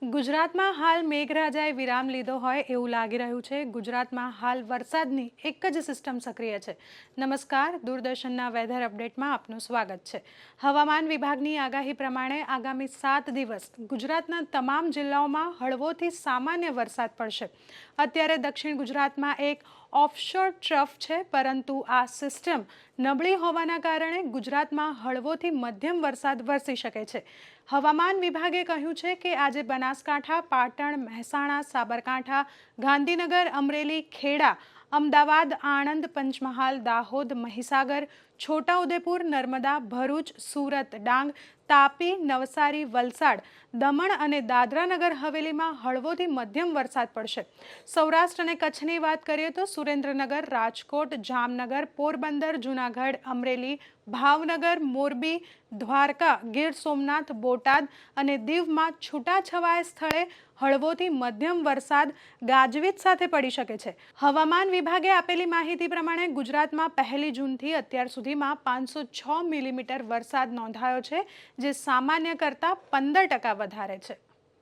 ગુજરાતમાં હાલ મેઘરાજાએ વિરામ લીધો હોય એવું લાગી રહ્યું છે। ગુજરાતમાં હાલ વરસાદની એક જ સિસ્ટમ સક્રિય છે। નમસ્કાર, દૂરદર્શનના વેધર અપડેટમાં આપનું સ્વાગત છે। હવામાન વિભાગની આગાહી પ્રમાણે આગામી 7 દિવસ ગુજરાતના તમામ જિલ્લાઓમાં હળવોથી સામાન્ય વરસાદ પડશે। અત્યારે દક્ષિણ ગુજરાતમાં એક ઓફશોર ટ્રફ છે, પરંતુ આ સિસ્ટમ નબળી હોવાના કારણે ગુજરાતમાં હળવોથી મધ્યમ વરસાદ વરસી શકે છે। હવામાન વિભાગે કહ્યું છે કે આજે બનાસકાંઠા, પાટણ, મહેસાણા, સાબરકાંઠા, ગાંધીનગર, અમરેલી, ખેડા, અમદાવાદ, આણંદ, પંચમહાલ, દાહોદ, મહીસાગર, છોટાઉદેપુર, નર્મદા, ભરૂચ, સુરત, ડાંગ, તાપી, નવસારી, વલસાડ, દમણ અને દાદરાનગર હવેલીમાં હળવોથી મધ્યમ વરસાદ પડશે। સૌરાષ્ટ્ર અને કચ્છની વાત કરીએ તો સુરેન્દ્રનગર, રાજકોટ, જામનગર, પોરબંદર, જૂનાગઢ, અમરેલી, ભાવનગર, મોરબી, દ્વારકા, ગીર સોમનાથ, બોટાદ અને દીવમાં છૂટાછવાયા સ્થળે હળવોથી મધ્યમ વરસાદ ગાજવીજ સાથે પડી શકે છે। હવામાન વિભાગે આપેલી માહિતી પ્રમાણે ગુજરાતમાં 1 જૂનથી અત્યાર સુધીમાં 506 મિલીમીટર વરસાદ નોંધાયો છે, જે સામાન્ય કરતાં 15% વધારે છે।